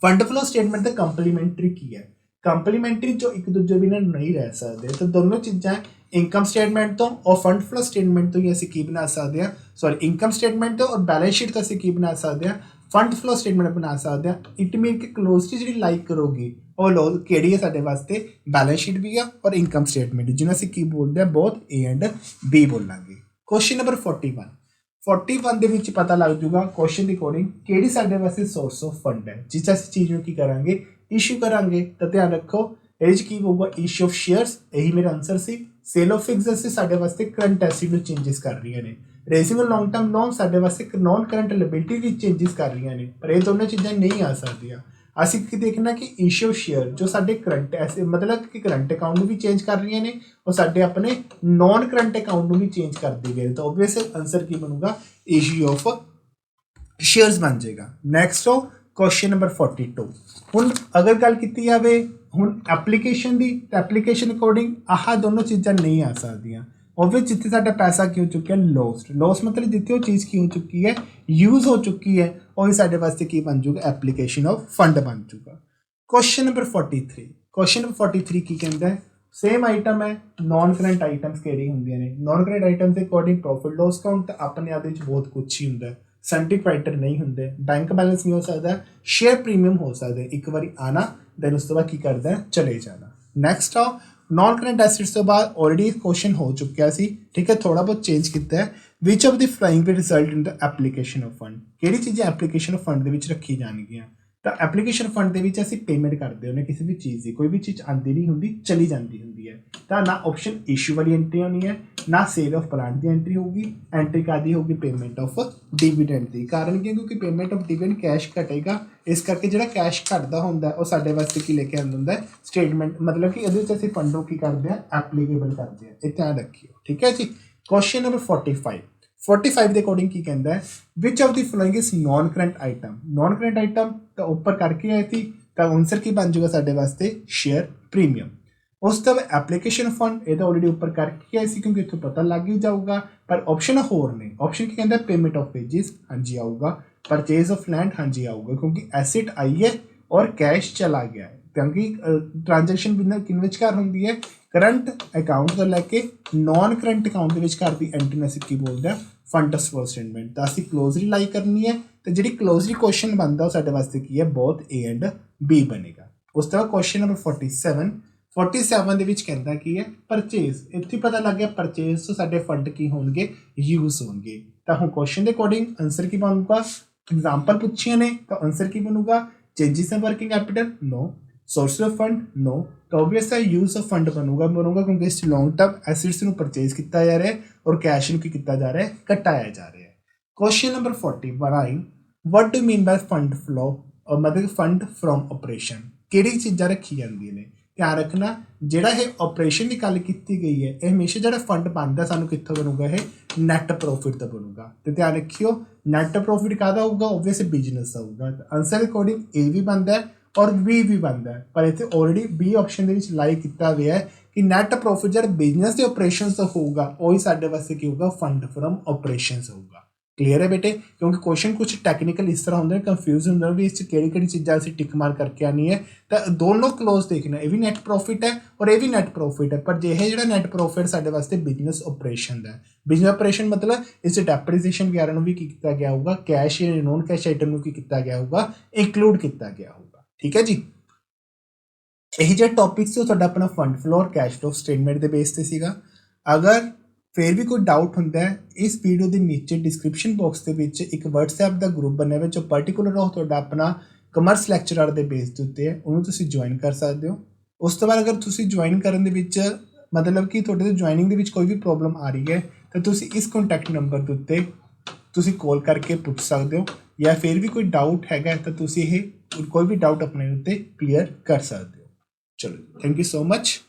फंड फ्लो स्टेटमेंट का कंप्लीमेंट्री की है। कंप्लीमेंट्री जो एक दूजे बिना नहीं रह सकते, तो दोनों चीज़ां इनकम स्टेटमेंट तो और फंड फ्लो स्टेटमेंट तो ही असीं की बना सकते हैं, सॉरी इनकम स्टेटमेंट तो और बैलेंस शीट तो असीं की बना सकते हैं, फंड फ्लो स्टेटमेंट बना सकते हैं। इट मीन कि क्लोजली जी लाइक करोगी और लोग केड़ी है साडे वास्ते बैलेंस शीट भी है और इनकम स्टेटमेंट, जिन्हें असीं की बोलते हैं बोथ ए एंड बी बोलांगे। क्वेश्चन नंबर 41 ਦੇ ਵਿੱਚ पता लग जूगा क्वेश्चन के अकॉर्डिंग केड़ी साडे वास्ते सोर्स ऑफ फंड है, जिस असीं चीज़ नूं की करांगे इशू करांगे। तो ध्यान रखो ਇਹ ਕੀ ਹੋਊਗਾ इशू ऑफ शेयर्स, यही मेरा आंसर सी। सेल ऑफ फिक्स असीं साडे वास्ते करंट एसिड नूं चेंजिस कर रही ने, ਰੇਜ਼ਿੰਗ ਲੌਂਗ ਟਰਮ ਲੋਨ ਸਾਡੇ ਵਾਸਤੇ ਇੱਕ ਨੌਨ ਕਰੰਟ ਲਾਇਬਿਲਿਟੀ ਵਿੱਚ ਚੇਂਜਸ ਕਰ ਰਹੀਆਂ ਨੇ, ਪਰ ਇਹ ਦੋਨੋਂ ਚੀਜ਼ਾਂ ਨਹੀਂ ਆ ਸਕਦੀਆਂ। ਅਸੀਂ ਕੀ ਦੇਖਣਾ ਕਿ ਇਸ਼ੂ ਸ਼ੇਅਰ ਜੋ ਸਾਡੇ ਕਰੰਟ ਐਸੇ ਮਤਲਬ ਕਿ ਕਰੰਟ ਅਕਾਊਂਟ ਨੂੰ ਵੀ ਚੇਂਜ ਕਰ ਰਹੀਆਂ ਨੇ, ਉਹ ਸਾਡੇ ਆਪਣੇ ਨੌਨ ਕਰੰਟ ਅਕਾਊਂਟ ਨੂੰ ਵੀ ਚੇਂਜ ਕਰਦੇ ਗਏ, ਤਾਂ ਓਬਵੀਅਸ ਆਂਸਰ ਕੀ ਬਣੂਗਾ, ਇਸ਼ੂ ਆਫ शेयर्स बन जाएगा। नैक्सट हो क्वेश्चन नंबर 42। हुण अगर गल की जाए हुण एप्लीकेशन की, तो एप्लीकेशन अकॉर्डिंग आह दोनों चीज़ां नहीं आ सकदियां। ओबवियस जिथे साडा पैसा की हो चुका है लॉस्ट, लॉस मतलब जिथे वो चीज़ की हो चुकी है, यूज़ हो चुकी है, वही साडे वास्ते की बन जूगा, एप्लीकेशन ऑफ फंड बन जूगा। Question number 43। क्वेश्चन नंबर 43 की कहता है, सेम आइटम है, नॉन करंट आइटम्स किहड़ी हुंदियां ने, नॉन करंट आइटम्स के अकॉर्डिंग प्रॉफिट लॉस अकाउंट अपने आप बहुत कुछ ही हुंदा है, सेंटिक राइटर नहीं होंगे, बैंक बैलेंस नहीं हो सकता, शेयर प्रीमियम हो सकते, एक बार आना दैन उस तो बाद की करता है चले जाना। नैक्सट आओ नॉन करंट एसेट्स तो बाद ऑलरेडी क्वेश्चन हो चुका सी, ठीक है, थोड़ा बहुत चेंज किया है। Which of the following will result in the application of fund, किहड़ी चीज़ें एप्लीकेशन ऑफ फंड के रखी जाएगियां, तो एप्लीकेशन फंड के असीं पेमेंट करते होने किसी भी चीज़ की, कोई भी चीज़ आती नहीं होंगी, चली जाती होंगी है, तो ना ऑप्शन इशू वाली एंट्री होनी है, ना सेल ऑफ प्लांट की एंट्री होगी, एंट्री कादी होगी पेमेंट ऑफ डिविडेंड की। कारण की क्योंकि पेमेंट ऑफ डिविडेंड कैश घटेगा, इस करके जो कैश घटता होंगे वो साडे वास्ते की लेके आंदा हुंदा है स्टेटमेंट, मतलब कि ये असीं फंडों की करते हैं एप्लीकेबल करते हैं, ये ध्यान रखियो, ठीक है जी। Question number 45। 45 के अकॉर्डिंग की कहता है, which of the following is non current item, non current item तो ऊपर करके आए थी, तो आंसर की बन जाएगा साडे वास्ते शेयर प्रीमियम। उस तब एप्लीकेशन फंड ये तो ऑलरेडी ऊपर करके आए क्योंकि इतों पता लग ही जाऊगा, पर ऑप्शन होर ने, ऑप्शन की कहता है पेमेंट ऑफ वेजिस, हाँ जी आऊगा, परचेज ऑफ लैंड, हाँ जी आऊगा, क्योंकि एसेट आई है और कैश चला गया है, क्योंकि ट्रांजैक्शन किन विचकार होंगी है, करंट अकाउंट तो लैके नॉन करंट अकाउंट के विचकार की एंट्री असीं की बोलते हैं फंड फ्लो स्टेटमेंट, तो असीं क्लोजरी लाई करनी है, तो जी क्लोजरी क्वेश्चन बनता है साडे वास्ते की है, बोथ ए एंड बी बनेगा। उस तो बाद क्वेश्चन नंबर 47। 47 के कहता कि है परचेज, इत्थे पता लग गया परचेज तो साडे फंड की होंगे, यूज होंगे, तो हम क्वेश्चन के अकॉर्डिंग आंसर की बनूगा, एग्जाम्पल पूछिए ने तो आंसर की बनूगा, चेंजिस इन वर्किंग कैपिटल नो, सोर्स ऑफ फंड नो, तो ऑब्वियस है यूज ऑफ फंड बनूगा क्योंकि इस लॉन्ग टर्म एसेट्स को परचेज किया जा रहा है और कैश को किया जा रहा है, घटाया जा रहा है। Question number 41। What do mean by fund flow, और मतलब फंड फ्रॉम ऑपरेशन, किहड़ी चीज़ां रखी जांदियां ने, ध्यान रखना जिहड़ा ये ऑपरेशन की गल की गई है, ये हमेशा जो फंड बनता सानू कित्थों बनूगा, ये नैट प्रॉफिट तो बनूगा, तो ध्यान रखियो नैट प्रॉफिट काहदा होगा, ऑब्वियस बिजनेस का होगा, तो आंसर के अकॉर्डिंग ए भी बनता है और बी भी बनता है, पर इतने ऑलरेडी बी ऑप्शन के लाई किया गया है कि नैट प्रॉफिट जो बिजनेस के ऑपरेशन तो होगा वही साडे वास्ते की होगा, फंड फ्रॉम ऑपरेशन होगा। क्लीयर है बेटे, क्योंकि क्वेश्चन कुछ टैक्नीकल इस तरह होंगे, कंफ्यूज होंगे भी इस किहड़ी चीज़ां असीं टिक मार करके आनी है, तो दोनों क्लोज देखना, ये भी नैट प्रॉफिट है और ये भी नैट प्रॉफिट है, पर जे जो नैट प्रॉफिट साडे वास्ते बिजनेस ऑपरेशन है, बिजनेस ऑपरेशन मतलब इस डेप्रीसीएशन वगैरह भी किया गया होगा, कैश या नॉन कैश आइटम भी किया गया होगा, इंक्लूड किया गया होगा, ठीक है जी। यही जो टॉपिक से अपना फंड फ्लो और कैश फ्लो स्टेटमेंट के बेस से सीगा। अगर फिर भी कोई डाउट होंदा है, इस वीडियो के नीचे डिस्क्रिप्शन बॉक्स के विच एक WhatsApp का ग्रुप बने हुए जो पर्टिकुलर हो तुहाडा अपना कमर्स लैक्चरर के बेस के उत्ते उन्होंने तुसीं ज्वाइन कर सकते हो। उस तो बाद अगर तुसीं ज्वाइन करन दे विच मतलब कि तुहाडे ज्वाइनिंग दे विच कोई भी प्रॉब्लम आ रही है तो तुसीं इस कॉन्टैक्ट नंबर के उत्ते तुसीं कॉल करके पूछ सकते हो, या फिर भी कोई डाउट है तो तुसीं कोई भी डाउट अपने उत्ते क्लीयर कर सकते हो। चलो, थैंक यू सो मच।